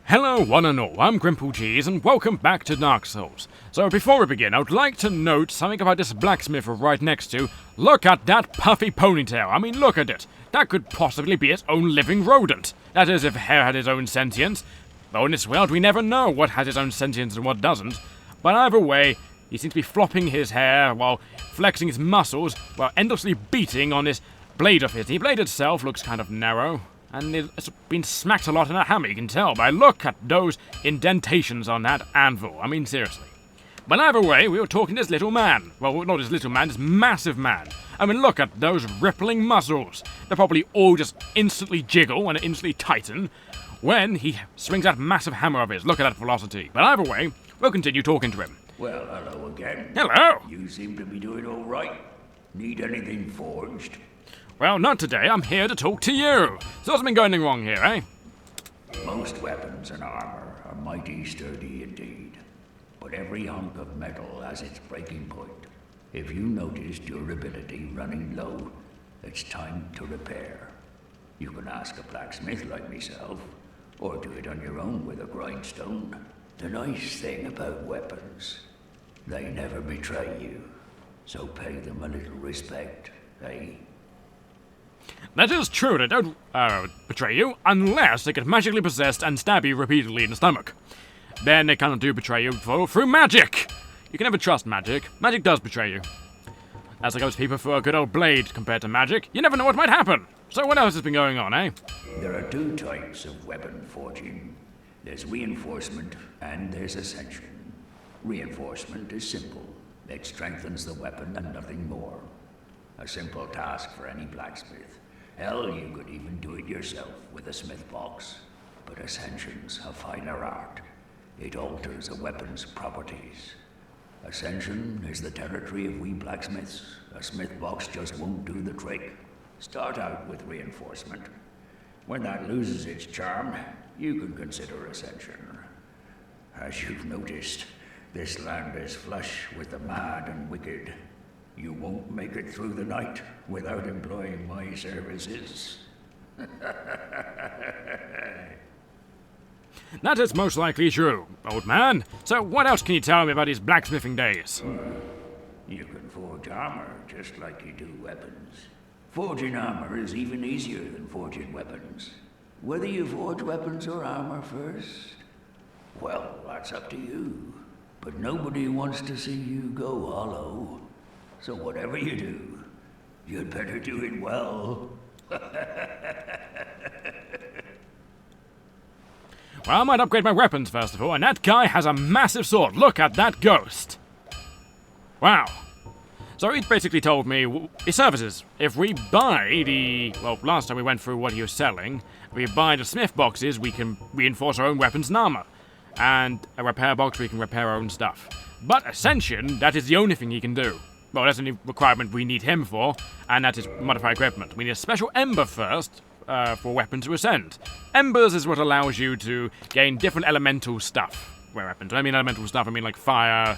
Hello one and all, I'm GrimpaulCheese and welcome back to Dark Souls. So before we begin, I would like to note something about this blacksmith we're right next to. Look at that puffy ponytail, I mean look at it. That could possibly be its own living rodent. That is, if hair had its own sentience. Though in this world we never know what has its own sentience and what doesn't. But either way, he seems to be flopping his hair while flexing his muscles while endlessly beating on this blade of his. The blade itself looks kind of narrow. And it's been smacked a lot in a hammer, you can tell by look at those indentations on that anvil. I mean, seriously. But either way, we were talking to this little man. Well, not this little man, this massive man. I mean, look at those rippling muscles. They're probably all just instantly jiggle and instantly tighten when he swings that massive hammer of his. Look at that velocity. But either way, we'll continue talking to him. Well, hello again. Hello! You seem to be doing all right. Need anything forged? Well, not today. I'm here to talk to you. So what's been going wrong here, eh? Most weapons and armor are mighty sturdy indeed. But every hunk of metal has its breaking point. If you notice durability running low, it's time to repair. You can ask a blacksmith like myself, or do it on your own with a grindstone. The nice thing about weapons, they never betray you. So pay them a little respect, eh? That is true, they don't betray you, unless they get magically possessed and stab you repeatedly in the stomach. Then they kind of do betray you through magic! You can never trust magic. Magic does betray you. As like most people prefer a good old blade compared to magic, you never know what might happen. So what else has been going on, eh? There are two types of weapon forging. There's reinforcement and there's ascension. Reinforcement is simple. It strengthens the weapon and nothing more. A simple task for any blacksmith. Hell, you could even do it yourself with a smith box. But Ascension's a finer art. It alters a weapon's properties. Ascension is the territory of we blacksmiths. A smith box just won't do the trick. Start out with reinforcement. When that loses its charm, you can consider Ascension. As you've noticed, this land is flush with the mad and wicked. You won't make it through the night without employing my services. That is most likely true, old man. So what else can you tell me about his blacksmithing days? You can forge armor just like you do weapons. Forging armor is even easier than forging weapons. Whether you forge weapons or armor first, well, that's up to you. But nobody wants to see you go hollow. So whatever you do, you'd better do it well. Well, I might upgrade my weapons first of all, and that guy has a massive sword. Look at that ghost. Wow. So he basically told me his services. If we buy well, last time we went through what he was selling, if we buy the smith boxes, we can reinforce our own weapons and armor. And a repair box, we can repair our own stuff. But Ascension, that is the only thing he can do. Well, that's the only requirement we need him for, and that is modify equipment. We need a special ember first for weapons to ascend. Embers is what allows you to gain different elemental stuff. Where weapons, I mean elemental stuff, I mean like fire,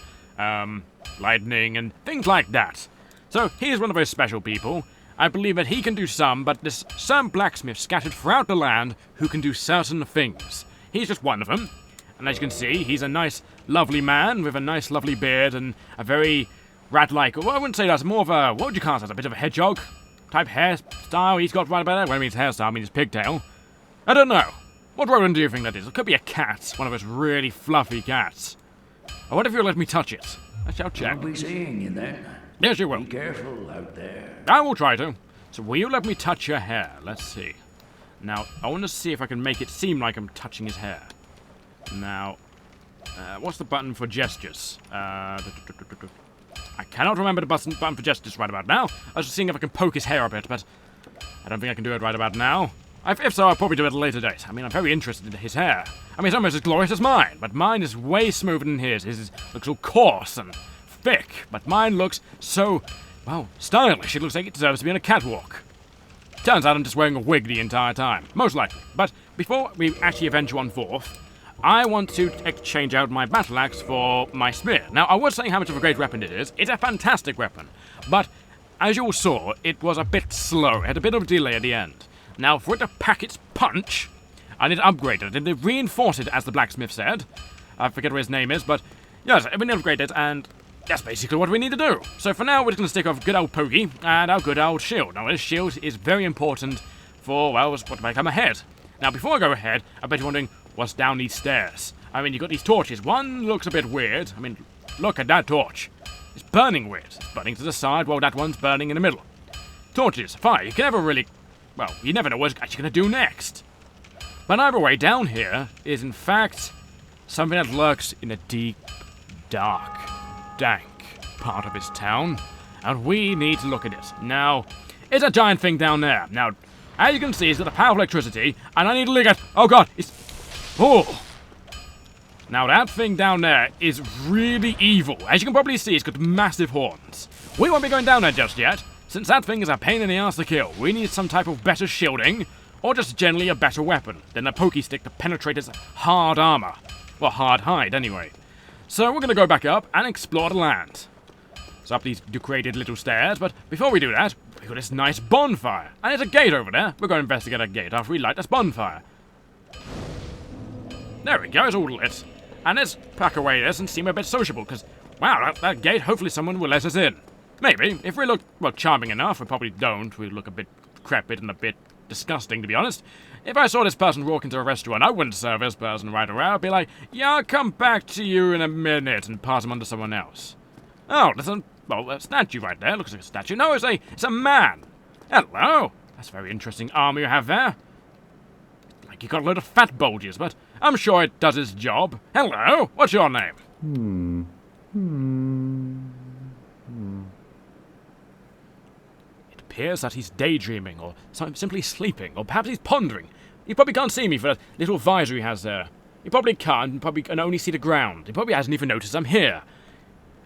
lightning, and things like that. So he's one of those special people. I believe that he can do some, but there's some blacksmiths scattered throughout the land who can do certain things. He's just one of them. And as you can see, he's a nice, lovely man with a nice, lovely beard and a very rat-like, well, I wouldn't say that's more of a, what would you class as, a bit of a hedgehog type hairstyle he's got right about there? Well, I mean his hairstyle, I mean his pigtail. I don't know. What rodent do you think that is? It could be a cat, one of those really fluffy cats. I wonder if you'll let me touch it. I shall check. I'll be seeing you then. Yes, you will. Be careful out there. I will try to. So will you let me touch your hair? Let's see. Now, I want to see if I can make it seem like I'm touching his hair. Now, what's the button for gestures? I cannot remember the button for gestures right about now. I was just seeing if I can poke his hair a bit, but I don't think I can do it right about now. If so, I'll probably do it at a later date. I mean, I'm very interested in his hair. I mean, it's almost as glorious as mine, but mine is way smoother than his. His looks all coarse and thick, but mine looks so, well, stylish. It looks like it deserves to be on a catwalk. Turns out I'm just wearing a wig the entire time, most likely. But before we actually venture on forth, I want to exchange out my battle axe for my spear. Now, I was saying how much of a great weapon it is. It's a fantastic weapon. But, as you all saw, it was a bit slow. It had a bit of a delay at the end. Now, for it to pack its punch, I need to upgrade it. I need to reinforce it, as the blacksmith said. I forget what his name is, but yes, we need to upgrade it, and that's basically what we need to do. So for now, we're just going to stick with good old Pokey and our good old shield. Now, this shield is very important for, well, what might come ahead. Now, before I go ahead, I bet you're wondering what's down these stairs. I mean, you've got these torches. One looks a bit weird. I mean, look at that torch. It's burning weird. It's burning to the side while that one's burning in the middle. Torches, fire. You can never really... Well, you never know what it's actually going to do next. But either way, down here is, in fact, something that lurks in a deep, dark, dank part of this town. And we need to look at it. Now, it's a giant thing down there. Now, as you can see, it's got a powerful electricity, and I need to look at... Oh, God, it's... Oh! Now, that thing down there is really evil. As you can probably see, it's got massive horns. We won't be going down there just yet, since that thing is a pain in the ass to kill. We need some type of better shielding, or just generally a better weapon than a pokey stick to penetrate its hard armor. Well, hard hide, anyway. So we're going to go back up and explore the land. So up these decorated little stairs, but before we do that, we've got this nice bonfire. And there's a gate over there. We're going to investigate a gate after we light this bonfire. There we go, it's all lit. And let's pack away this and seem a bit sociable, because, wow, that gate, hopefully someone will let us in. Maybe. If we look, well, charming enough, we probably don't. We look a bit decrepit and a bit disgusting, to be honest. If I saw this person walk into a restaurant, I wouldn't serve this person right away. I'd be like, yeah, I'll come back to you in a minute, and pass him on to someone else. Oh, there's a statue right there. Looks like a statue. No, it's a man. Hello. That's a very interesting armor you have there. Like you got a load of fat bulges, but I'm sure it does its job. Hello. What's your name? It appears that he's daydreaming, or simply sleeping, or perhaps he's pondering. You probably can't see me for that little visor he has there. You probably can't, and probably can only see the ground. He probably hasn't even noticed I'm here.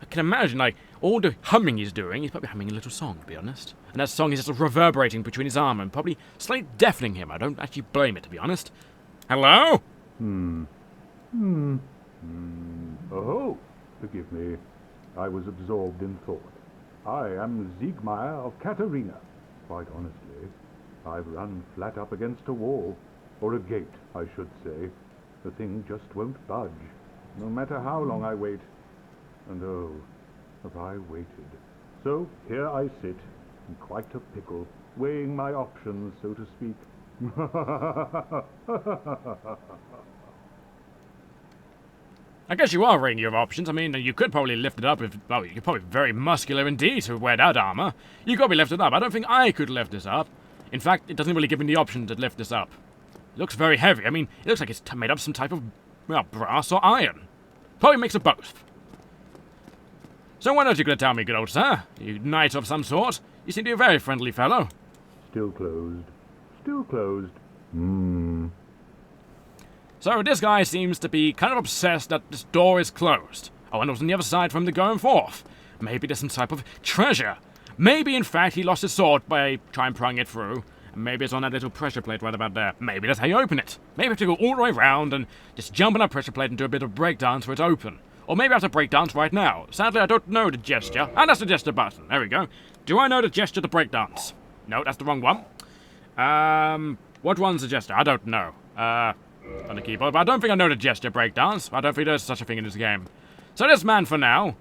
I can imagine, like, all the humming he's doing, he's probably humming a little song, to be honest. And that song is just reverberating between his arm and probably slightly deafening him. I don't actually blame it, to be honest. Hello? Oh, forgive me. I was absorbed in thought. I am Siegmeyer of Katarina. Quite honestly, I've run flat up against a wall. Or a gate, I should say. The thing just won't budge, no matter how long I wait. And oh, have I waited. So here I sit, in quite a pickle, weighing my options, so to speak. I guess you are weighing your options. I mean, you could probably lift it up if... Well, you're probably very muscular indeed to wear that armor. You could be lifted up. I don't think I could lift this up. In fact, it doesn't really give me the option to lift this up. It looks very heavy. I mean, it looks like it's made up of some type of, well, brass or iron. Probably a mix of both. So what else are you going to tell me, good old sir? You knight of some sort? You seem to be a very friendly fellow. Still closed. Still closed. So this guy seems to be kind of obsessed that this door is closed. Oh, and it was on the other side from the going forth. Maybe there's some type of treasure. Maybe, in fact, he lost his sword by trying prying it through. And maybe it's on that little pressure plate right about there. Maybe that's how you open it. Maybe you have to go all the way around and just jump on that pressure plate and do a bit of breakdance where it's open. Or maybe I have to breakdance right now. Sadly, I don't know the gesture. And that's the gesture button. There we go. Do I know the gesture to breakdance? No, that's the wrong one. What one's the gesture? I don't know. On the keyboard, but I don't think I know the gesture breakdance. I don't think there's such a thing in this game. So this man, for now,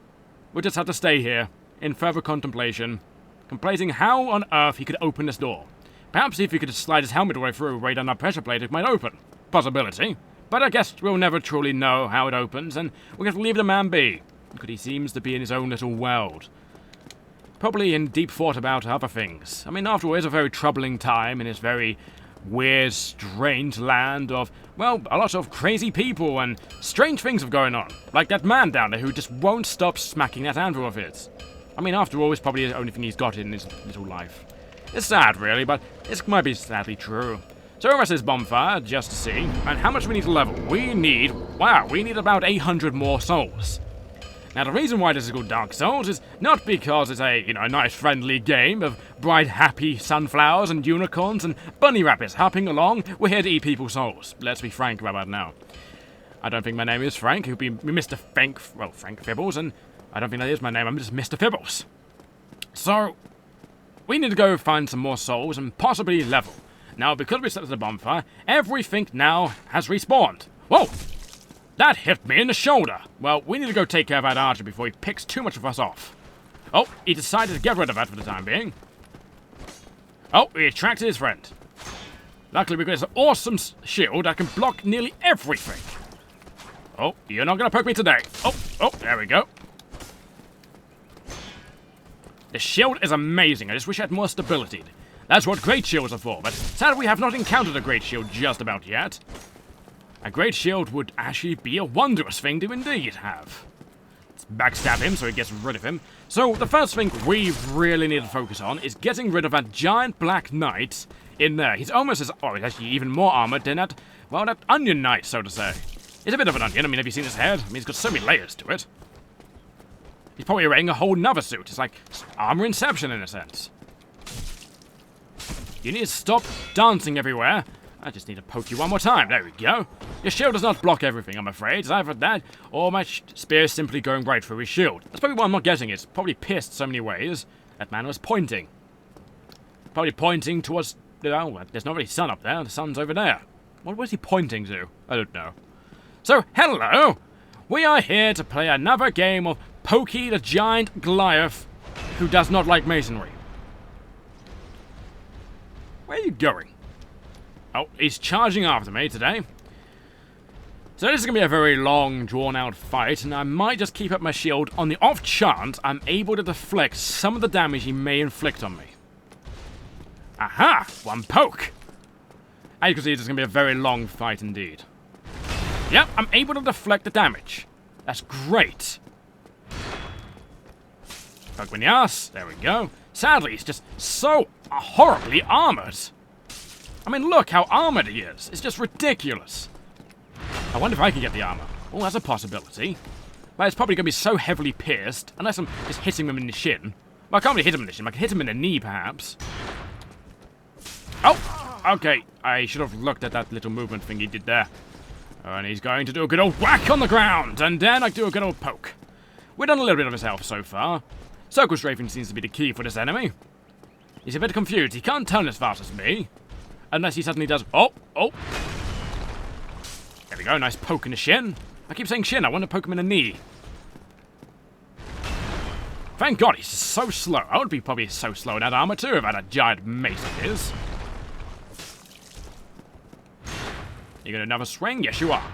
will just have to stay here, in further contemplation, contemplating how on earth he could open this door. Perhaps if he could just slide his helmet away through right on that pressure plate, it might open. Possibility. But I guess we'll never truly know how it opens, and we'll have to leave the man be, because he seems to be in his own little world. Probably in deep thought about other things. I mean, after all, it's a very troubling time in this very weird, strange land of, well, a lot of crazy people and strange things are going on. Like that man down there who just won't stop smacking that anvil of his. I mean, after all, it's probably the only thing he's got in his little life. It's sad, really, but this might be sadly true. So we'll rest this bonfire, just to see. And how much we need to level? We need about 800 more souls. Now, the reason why this is called Dark Souls is not because it's a, a nice friendly game of bright, happy sunflowers and unicorns and bunny rabbits hopping along. We're here to eat people's souls. Let's be frank about that now. I don't think my name is Frank. It would be Mr. Frank Fibbles, and I don't think that is my name. I'm just Mr. Fibbles. So, we need to go find some more souls and possibly level. Now, because we set the bonfire, everything now has respawned. Whoa! That hit me in the shoulder. Well, we need to go take care of that archer before he picks too much of us off. Oh, he decided to get rid of that for the time being. Oh, he attracted his friend. Luckily, we've got this awesome shield that can block nearly everything. Oh, you're not going to poke me today. Oh, there we go. The shield is amazing. I just wish it had more stability. That's what great shields are for, but sadly we have not encountered a great shield just about yet. A great shield would actually be a wondrous thing to indeed have. Let's backstab him so he gets rid of him. So the first thing we really need to focus on is getting rid of that giant black knight in there. He's almost as, oh, he's actually even more armored than that, well, that onion knight, so to say. He's a bit of an onion. I mean, have you seen his head? I mean, he's got so many layers to it. He's probably wearing a whole nother suit. It's like armor inception in a sense. You need to stop dancing everywhere. I just need to poke you one more time. There we go. Your shield does not block everything, I'm afraid. It's either that, or my spear is simply going right through his shield. That's probably why I'm not getting it. It's probably pierced so many ways. That man was pointing. Probably pointing towards... Oh, there's not really sun up there. The sun's over there. What was he pointing to? I don't know. So, hello! We are here to play another game of Pokey the Giant Goliath, who does not like masonry. Where are you going? Oh, he's charging after me today. So this is going to be a very long, drawn-out fight, and I might just keep up my shield on the off chance I'm able to deflect some of the damage he may inflict on me. Aha! One poke! As you can see, this is going to be a very long fight indeed. Yep, I'm able to deflect the damage. That's great. Poke me in the ass. There we go. Sadly, he's just so horribly armored. I mean, look how armored he is. It's just ridiculous. I wonder if I can get the armor. Oh, that's a possibility. But it's probably going to be so heavily pierced, unless I'm just hitting him in the shin. Well, I can't really hit him in the shin. I can hit him in the knee, perhaps. Oh, okay. I should have looked at that little movement thing he did there. And he's going to do a good old whack on the ground, and then I do a good old poke. We've done a little bit of his health so far. Circle strafing seems to be the key for this enemy. He's a bit confused. He can't turn as fast as me. Unless he suddenly does... Oh! There we go, nice poke in the shin. I keep saying shin, I want to poke him in the knee. Thank God, he's so slow. I would be probably so slow in that armor too if I had a giant mace of his. You got another swing? Yes, you are.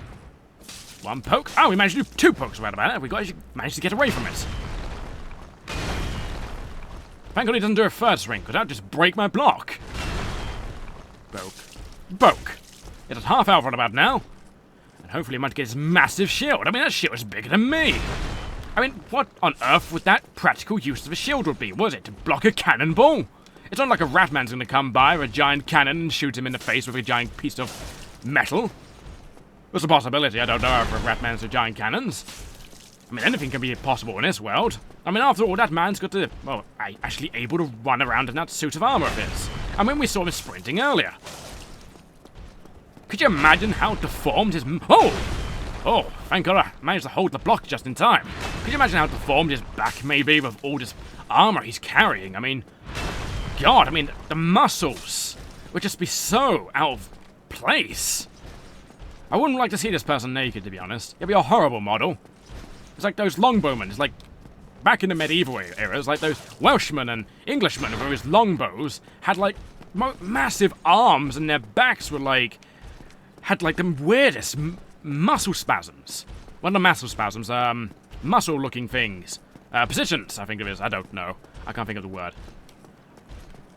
One poke. Oh, we managed to do 2 pokes right about it. We managed to get away from it. Thank God he doesn't do a 3rd swing, because that would just break my block. Poke. It's at half health right about now. And hopefully he might get his massive shield. I mean, that shield is bigger than me. I mean, what on earth would that practical use of a shield would be? Was it to block a cannonball? It's not like a rat man's going to come by with a giant cannon and shoot him in the face with a giant piece of metal. There's a possibility. I don't know if a rat man's with giant cannons. I mean, anything can be possible in this world. I mean, after all, that man's got to... Well, actually able to run around in that suit of armor of his. I mean, we saw him sprinting earlier. Could you imagine how deformed his... Oh, thank God I managed to hold the block just in time. Could you imagine how deformed his back may be with all this armor he's carrying? I mean... God, I mean, the muscles would just be so out of place. I wouldn't like to see this person naked, to be honest. It'd be a horrible model. It's like those longbowmen. It's like back in the medieval eras, like those Welshmen and Englishmen who with longbows had like massive arms and their backs were like had like the weirdest muscle spasms. What are muscle spasms? Muscle-looking things. Positions, I think it is. I don't know. I can't think of the word.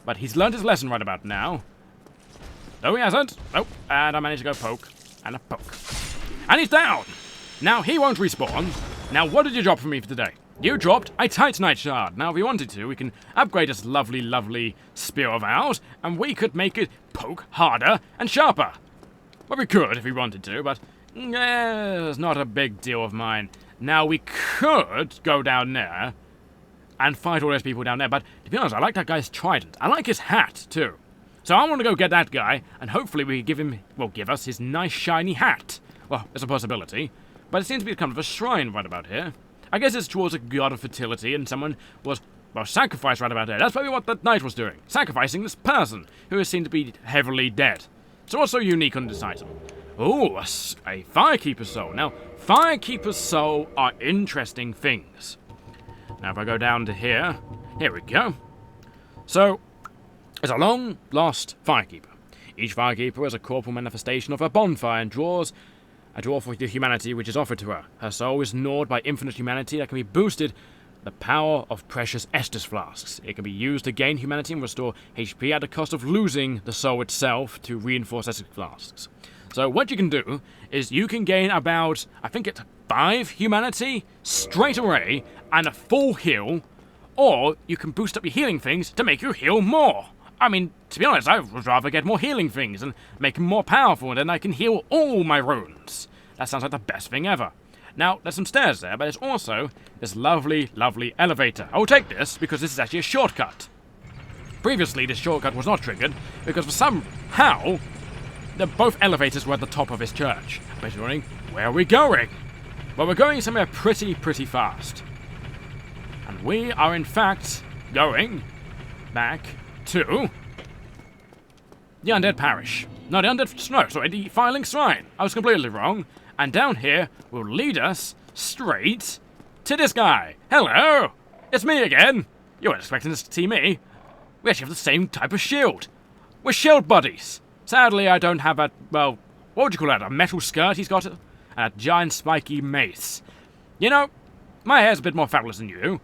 But he's learned his lesson right about now. No, he hasn't. Nope. And I managed to go poke. And a poke. And he's down! Now, he won't respawn. Now, what did you drop for me for today? You dropped a Titanite shard. Now, if we wanted to, we can upgrade this lovely, lovely spear of ours, and we could make it poke harder and sharper. Well, we could if we wanted to, but it's not a big deal of mine. Now, we could go down there and fight all those people down there, but to be honest, I like that guy's trident. I like his hat, too. So I want to go get that guy, and hopefully we give us his nice shiny hat. Well, there's a possibility, but it seems to be kind of a shrine right about here. I guess it's towards a god of fertility, and someone was well, sacrifice right about there. That's probably what that knight was doing. Sacrificing this person, who is seen to be heavily dead. So what's so unique on this item? Oh, a Firekeeper's Soul. Now, Firekeeper's Soul are interesting things. Now, if I go down to here we go. So, it's a long-lost Firekeeper. Each Firekeeper is a corporal manifestation of her bonfire and draws a draw for the humanity which is offered to her. Her soul is gnawed by infinite humanity that can be boosted the power of precious Estus flasks. It can be used to gain humanity and restore HP at the cost of losing the soul itself to reinforce Estus flasks. So what you can do is you can gain about, I think it's 5 humanity straight away and a full heal, or you can boost up your healing things to make you heal more. I mean, to be honest, I would rather get more healing things and make them more powerful, and then I can heal all my runes. That sounds like the best thing ever. Now, there's some stairs there, but there's also this lovely, lovely elevator. I will take this because this is actually a shortcut. Previously, this shortcut was not triggered because for somehow, both elevators were at the top of this church. But you're wondering, where are we going? Well, we're going somewhere pretty fast. And we are, in fact, going back to the Undead Parish. No, the Undead... No, sorry, the Filing Shrine. I was completely wrong. And down here will lead us straight to this guy. Hello! It's me again. You weren't expecting to see me. We actually have the same type of shield. We're shield buddies. Sadly, I don't have a, well, what would you call that? A metal skirt he's got? And a giant spiky mace. You know, my hair's a bit more fabulous than you.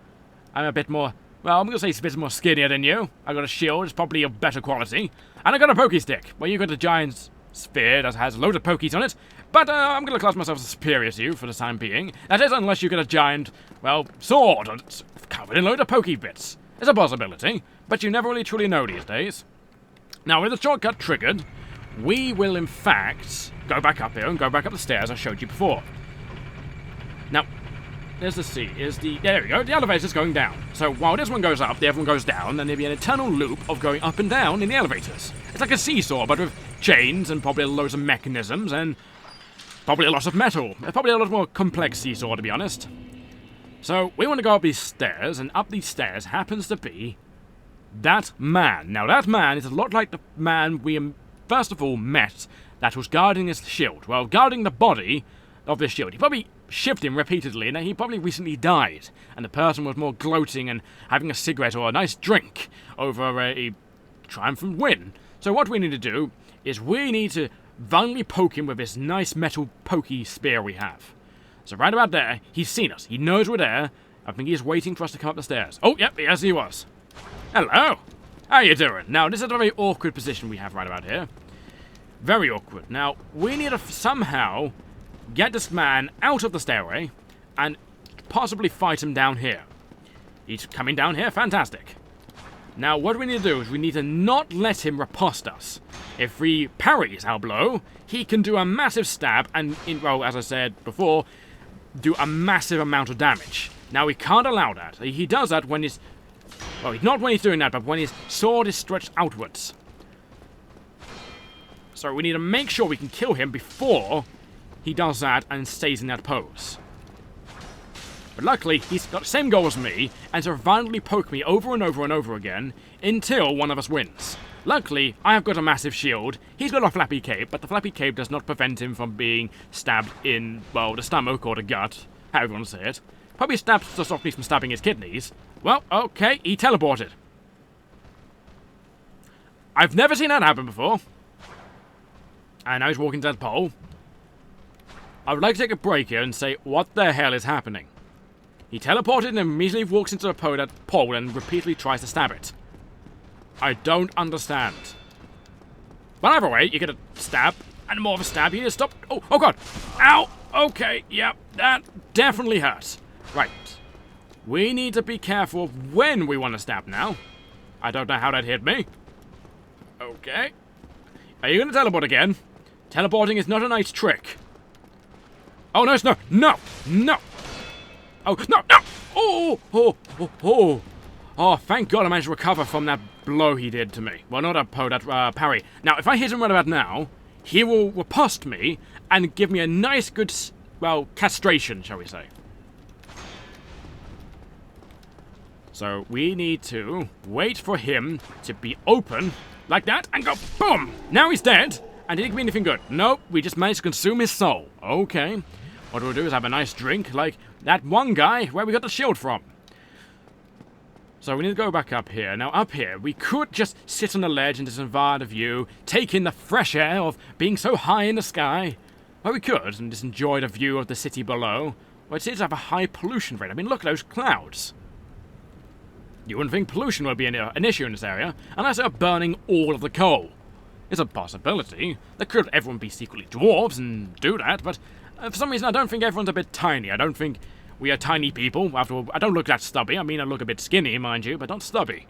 I'm a bit more... Well, I'm going to say it's a bit more skinnier than you. I got a shield, it's probably of better quality. And I got a pokey stick. Well, you got a giant sphere that has loads of pokies on it. But I'm going to class myself as superior to you for the time being. That is, unless you get a giant, well, sword that's covered in loads of pokey bits. It's a possibility, but you never really truly know these days. Now, with the shortcut triggered, we will, in fact, go back up here and go back up the stairs I showed you before. Now, there's the sea. There we go. The elevator's going down. So while this one goes up, the other one goes down, then there'll be an eternal loop of going up and down in the elevators. It's like a seesaw, but with chains and probably loads of mechanisms and probably a lot of metal. It's probably a lot more complex seesaw, to be honest. So we want to go up these stairs, and up these stairs happens to be that man. Now that man is a lot like the man we first of all met that was guarding his shield. Well, guarding the body of this shield. He probably shivved him repeatedly, and he probably recently died. And the person was more gloating and having a cigarette or a nice drink over a triumphant win. So what we need to do is we need to violently poke him with this nice metal pokey spear we have. So right about there, he's seen us. He knows we're there. I think he's waiting for us to come up the stairs. Oh, yep, yes he was. Hello. How you doing? Now, this is a very awkward position we have right about here. Very awkward. Now, we need to somehow get this man out of the stairway and possibly fight him down here. He's coming down here? Fantastic. Now, what we need to do is we need to not let him riposte us. If we parries our blow, he can do a massive stab and, well, as I said before, do a massive amount of damage. Now, we can't allow that. He does that when he's... Well, not when he's doing that, but when his sword is stretched outwards. So we need to make sure we can kill him before he does that and stays in that pose. But luckily, he's got the same goal as me, and to violently poke me over and over and over again until one of us wins. Luckily, I have got a massive shield, he's got a flappy cape, but the flappy cape does not prevent him from being stabbed in, well, the stomach or the gut, however you want to say it. Probably stabs to stop me from stabbing his kidneys. Well, okay, he teleported. I've never seen that happen before. And now he's walking to that pole. I would like to take a break here and say, what the hell is happening? He teleported and immediately walks into the pole and repeatedly tries to stab it. I don't understand. But either way, you get a stab, and more of a stab. You need to stop. Oh god! Ow! Okay, yep, that definitely hurts. Right. We need to be careful of when we want to stab now. I don't know how that hit me. Okay. Are you going to teleport again? Teleporting is not a nice trick. Oh, no, it's no. No! No! Oh, no! No! Oh, thank God I managed to recover from that blow he did to me. Well, not a that parry. Now, if I hit him right about now, he will riposte me and give me a nice good, well, castration, shall we say. So we need to wait for him to be open like that and go boom! Now he's dead. And did it mean anything good? Nope, we just managed to consume his soul. Okay. What we'll do is have a nice drink like that one guy where we got the shield from. So we need to go back up here. Now up here, we could just sit on the ledge and just admire the view, take in the fresh air of being so high in the sky. Well, we could, and just enjoy the view of the city below. Well, it seems to have a high pollution rate. I mean, look at those clouds. You wouldn't think pollution would be an issue in this area, unless they're burning all of the coal. It's a possibility. There could everyone be secretly dwarves and do that, but for some reason I don't think everyone's a bit tiny. I don't think we are tiny people. After all, I don't look that stubby. I mean, I look a bit skinny, mind you, but not stubby.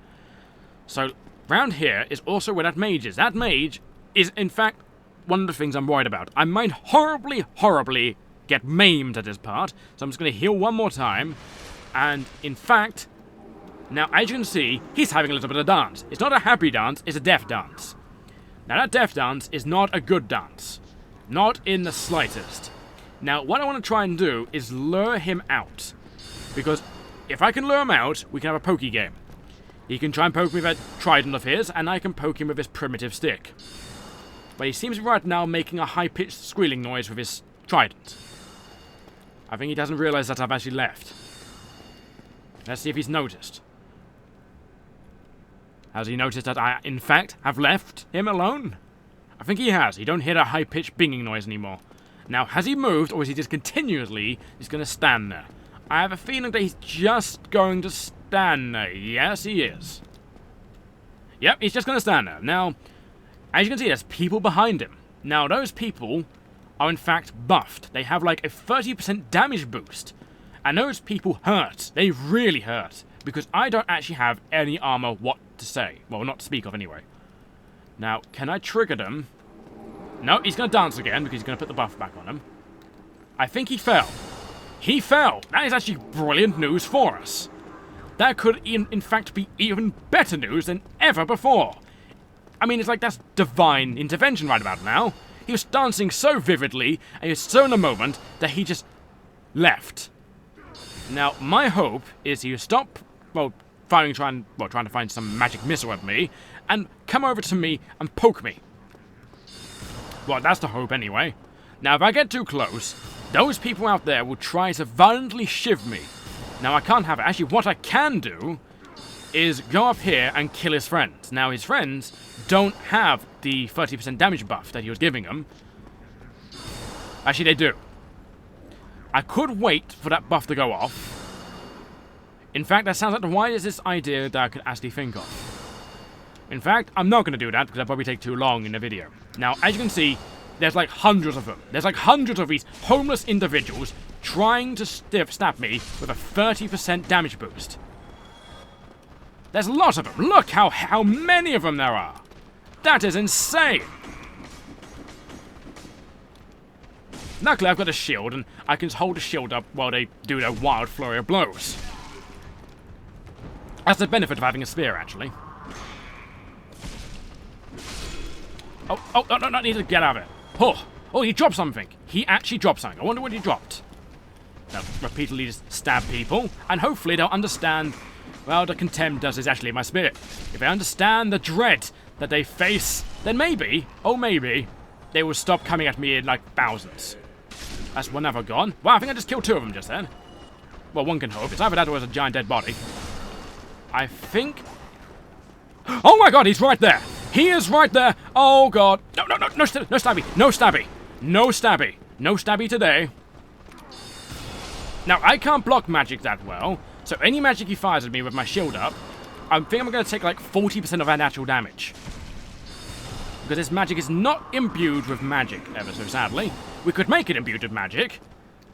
So, round here is also where that mage is. That mage is, in fact, one of the things I'm worried about. I might horribly, horribly get maimed at this part, so I'm just going to heal one more time. And, in fact, now, as you can see, he's having a little bit of dance. It's not a happy dance, it's a death dance. Now, that death dance is not a good dance. Not in the slightest. Now, what I want to try and do is lure him out. Because if I can lure him out, we can have a pokey game. He can try and poke me with that trident of his, and I can poke him with his primitive stick. But he seems right now making a high-pitched squealing noise with his trident. I think he doesn't realize that I've actually left. Let's see if he's noticed. Has he noticed that I, in fact, have left him alone? I think he has. He don't hear that high-pitched binging noise anymore. Now, has he moved, or is he just continuously just going to stand there? I have a feeling that he's just going to stand there. Yes, he is. Yep, he's just going to stand there. Now, as you can see, there's people behind him. Now, those people are, in fact, buffed. They have, like, a 30% damage boost. And those people hurt. They really hurt. Because I don't actually have any armor what to say. Well, not to speak of, anyway. Now, can I trigger them? No, he's going to dance again because he's going to put the buff back on him. I think he fell. He fell! That is actually brilliant news for us. That could, in fact, be even better news than ever before. I mean, it's like that's divine intervention right about now. He was dancing so vividly, and he was so in the moment, that he just left. Now, my hope is he will stop, well, trying to find some magic missile at me, and come over to me and poke me. Well, that's the hope anyway. Now, if I get too close, those people out there will try to violently shiv me. Now, I can't have it. Actually, what I can do is go up here and kill his friends. Now, his friends don't have the 30% damage buff that he was giving them. Actually, they do. I could wait for that buff to go off. In fact, that sounds like the wisest idea that I could actually think of. In fact, I'm not going to do that because that'll probably take too long in the video. Now, as you can see, there's like hundreds of them. There's like hundreds of these homeless individuals trying to stab me with a 30% damage boost. There's a lot of them. Look how many of them there are. That is insane. Luckily, I've got a shield, and I can hold the shield up while they do their wild flurry of blows. That's the benefit of having a spear, actually. Oh, no, I need to get out of it. Oh, he dropped something. He actually dropped something. I wonder what he dropped. Now, repeatedly just stab people, and hopefully they'll understand, well, the contempt does is actually my spear. If they understand the dread that they face, then maybe, oh maybe, they will stop coming at me in, like, thousands. That's one ever gone. Wow, I think I just killed two of them just then. Well, one can hope. It's either that or it's a giant dead body. I think... Oh my god, he's right there! He is right there! Oh god! No stabby! No stabby! No stabby! No stabby today. Now, I can't block magic that well, so any magic he fires at me with my shield up, I think I'm going to take like 40% of that natural damage. Because this magic is not imbued with magic, ever so sadly. We could make it imbued with magic.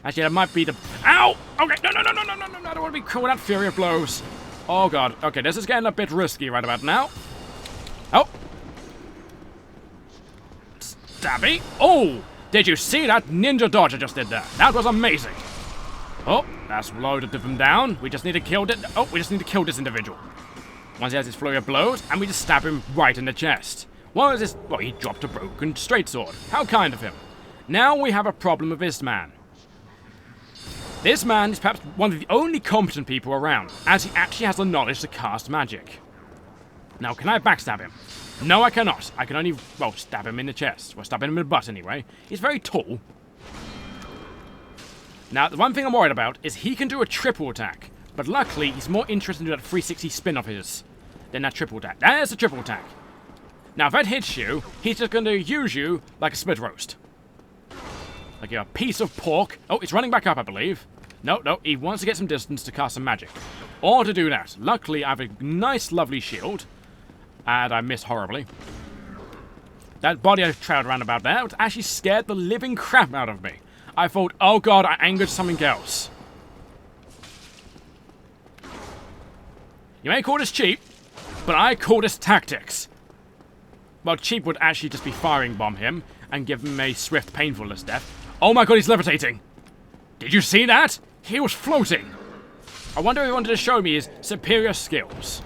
Actually, that might be the... Ow! Okay, no, I don't want to be cool with that fury of blows. Oh god, okay, this is getting a bit risky right about now. Oh! Stabby! Oh! Did you see that ninja dodge I just did there? That was amazing! Oh, that's loaded them down. We just need to kill it. Oh, we just need to kill this individual. Once he has his flurry of blows, and we just stab him right in the chest. What is this? Well, he dropped a broken straight sword. How kind of him. Now we have a problem with this man. This man is perhaps one of the only competent people around, as he actually has the knowledge to cast magic. Now, can I backstab him? No, I cannot. I can only, well, stab him in the chest. Well, stab him in the butt anyway. He's very tall. Now, the one thing I'm worried about is he can do a triple attack, but luckily he's more interested in that 360 spin of his than that triple attack. There's a triple attack. Now, if that hits you, he's just going to use you like a spit roast. Like a piece of pork. Oh, it's running back up, I believe. No, he wants to get some distance to cast some magic. Or to do that. Luckily, I have a nice, lovely shield. And I missed horribly. That body I trailed around about there actually scared the living crap out of me. I thought, oh god, I angered something else. You may call this cheap, but I call this tactics. Well, cheap would actually just be firing bomb him and give him a swift, painfulness death. Oh my god, he's levitating! Did you see that? He was floating! I wonder if he wanted to show me his superior skills.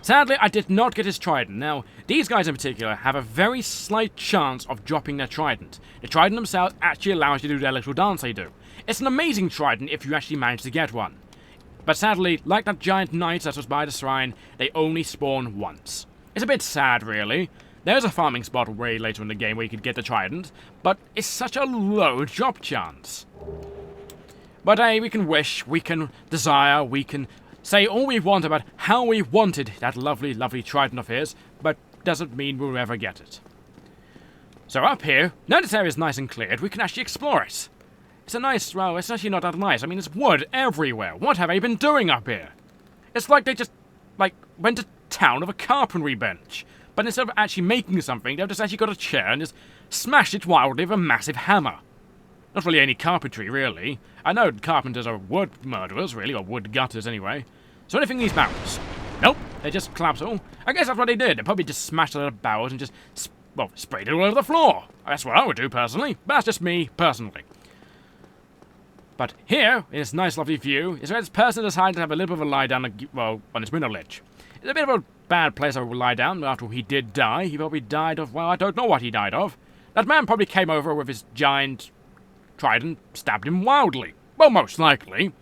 Sadly, I did not get his trident. Now, these guys in particular have a very slight chance of dropping their trident. The trident themselves actually allows you to do their little dance they do. It's an amazing trident if you actually manage to get one. But sadly, like that giant knight that was by the shrine, they only spawn once. It's a bit sad, really. There's a farming spot way later in the game where you could get the trident, but it's such a low drop chance. But hey, we can wish, we can desire, we can say all we want about how we wanted that lovely, lovely trident of his, but doesn't mean we'll ever get it. So up here, now this area is nice and cleared, we can actually explore it. It's a nice, well, it's actually not that nice. I mean, there's wood everywhere. What have they been doing up here? It's like they just, went to town of a carpentry bench. But instead of actually making something, they've just actually got a chair and just smashed it wildly with a massive hammer. Not really any carpentry, really. I know carpenters are wood murderers, really, or wood gutters anyway. So anything these barrels? Nope, they just collapsed all. I guess that's what they did. They probably just smashed a lot of barrels and just, sprayed it all over the floor. That's what I would do, personally. But that's just me, personally. But here, in this nice, lovely view, is where this person decided to have a little bit of a lie down, on his window ledge. It's a bit of a bad place I will lie down. After he did die, he probably died of, well, I don't know what he died of. That man probably came over with his giant trident, stabbed him wildly. Well, most likely.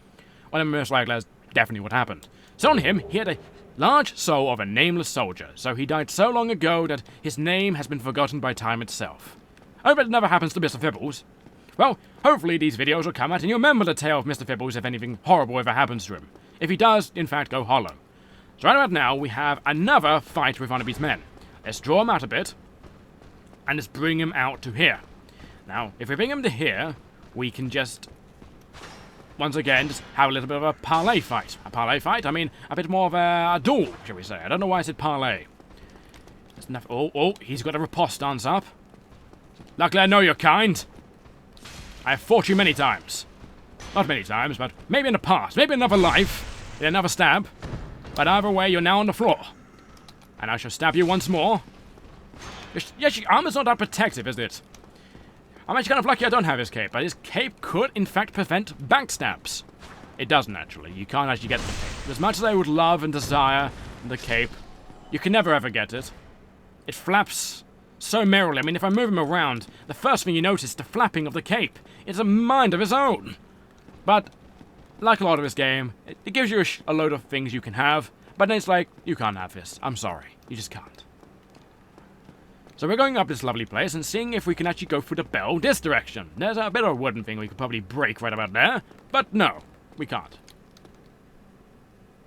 Well, most likely that's definitely what happened. So on him, he had a large soul of a nameless soldier, so he died so long ago that his name has been forgotten by time itself. I hope it never happens to Mr. Fibbles. Well, hopefully these videos will come out and you'll remember the tale of Mr. Fibbles if anything horrible ever happens to him. If he does, in fact, go hollow. So right about now, we have another fight with one of these men. Let's draw him out a bit, and let's bring him out to here. Now, if we bring him to here, we can just, once again, just have a little bit of a parley fight. A parley fight? I mean, a bit more of a duel, shall we say. I don't know why I said parley. Oh, he's got a riposte stance up. Luckily, I know you're kind. I have fought you many times. Not many times, but maybe in the past. Maybe another life. In another stab. But either way, you're now on the floor. And I shall stab you once more. Yes, your armor's not that protective, is it? I'm actually kind of lucky I don't have his cape, but his cape could, in fact, prevent backstabs. It doesn't, actually. You can't actually get the cape. As much as I would love and desire the cape, you can never ever get it. It flaps so merrily. I mean, if I move him around, the first thing you notice is the flapping of the cape. It's a mind of its own. But, like a lot of this game, it gives you a load of things you can have, but then it's like, you can't have this. I'm sorry. You just can't. So we're going up this lovely place and seeing if we can actually go through the bell this direction. There's a bit of a wooden thing we could probably break right about there, but no, we can't.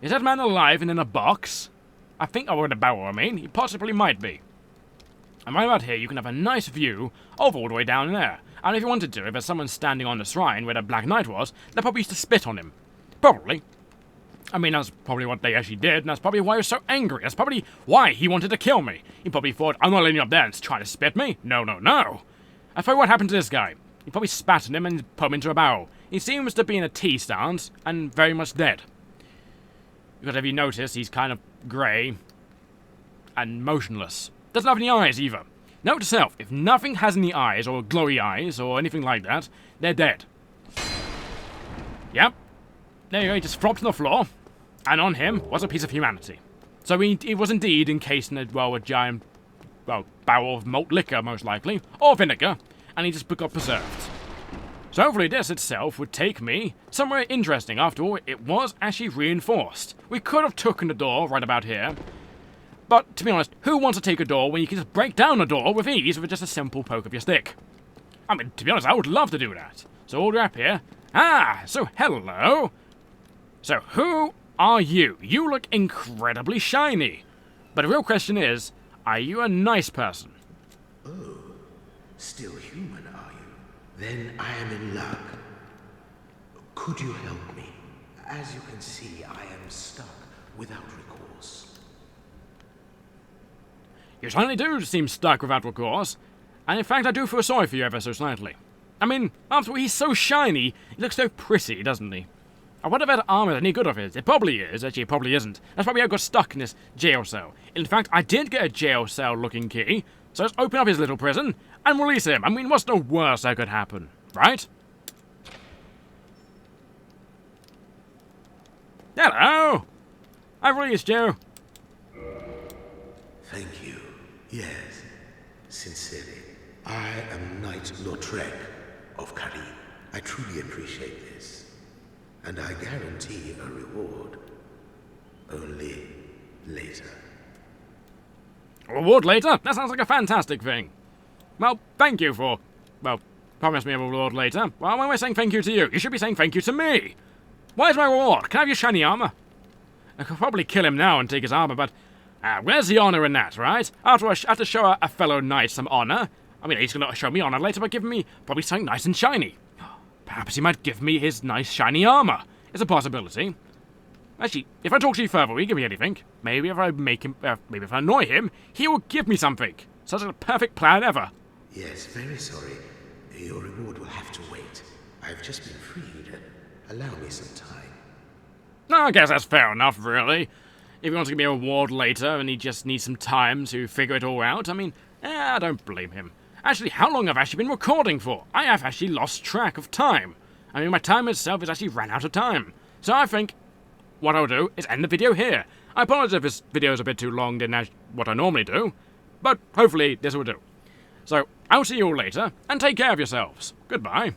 Is that man alive and in a box? I think, in a barrel, I mean. He possibly might be. And right about here, you can have a nice view of all the way down there. And if you wanted to, if there's someone standing on the shrine where the Black Knight was, they probably used to spit on him. Probably. I mean, that's probably what they actually did, and that's probably why he was so angry. That's probably why he wanted to kill me. He probably thought, I'm not letting you up there and try to spit me. No, no, no. That's probably what happened to this guy. He probably spat on him and put him into a barrel. He seems to be in a T stance, and very much dead. Because if you notice, he's kind of grey and motionless. Doesn't have any eyes either. Note to self, if nothing has any eyes, or glowy eyes, or anything like that, they're dead. Yep. There you go, he just flopped on the floor, and on him was a piece of humanity. So he was indeed encased in a giant, barrel of malt liquor, most likely, or vinegar, and he just got preserved. So hopefully this itself would take me somewhere interesting. After all, it was actually reinforced. We could have taken the door right about here. But, to be honest, who wants to take a door when you can just break down a door with ease with just a simple poke of your stick? I mean, to be honest, I would love to do that. So we'll wrap here. Ah, so hello. So who are you? You look incredibly shiny. But the real question is, are you a nice person? Oh, still human, are you? Then I am in luck. Could you help me? As you can see, I am stuck without recourse. You certainly do seem stuck without recourse. And in fact, I do feel sorry for you ever so slightly. I mean, after all, he's so shiny, he looks so pretty, doesn't he? I wonder if that armor is any good of his. It probably is. Actually, it probably isn't. That's probably how I got stuck in this jail cell. In fact, I did get a jail cell-looking key, so let's open up his little prison and release him. I mean, what's the worst that could happen, right? Hello! I've released you. Thank you. Yes, sincerely. I am Knight Lautrec of Karim. I truly appreciate this. And I guarantee a reward. Only later. Reward later? That sounds like a fantastic thing. Well, thank you for... Well, promise me a reward later. Well, when we're saying thank you to you, you should be saying thank you to me. Where's my reward? Can I have your shiny armor? I could probably kill him now and take his armor, but... where's the honor in that, right? After I have to show a fellow knight some honor. I mean, he's going to show me honor later by giving me probably something nice and shiny. Perhaps he might give me his nice shiny armor. It's a possibility. Actually, if I talk to you further, will you give me anything? Maybe if I make him, maybe if I annoy him, he will give me something. Such a perfect plan ever. Yes, very sorry. Your reward will have to wait. I've just been freed. Allow me some time. No, I guess that's fair enough, really. If he wants to give me a reward later and he just needs some time to figure it all out, I mean, I don't blame him. Actually, how long have I actually been recording for? I have actually lost track of time. I mean, my time itself has actually ran out of time. So I think what I'll do is end the video here. I apologize if this video is a bit too long than what I normally do, but hopefully this will do. So, I'll see you all later, and take care of yourselves. Goodbye.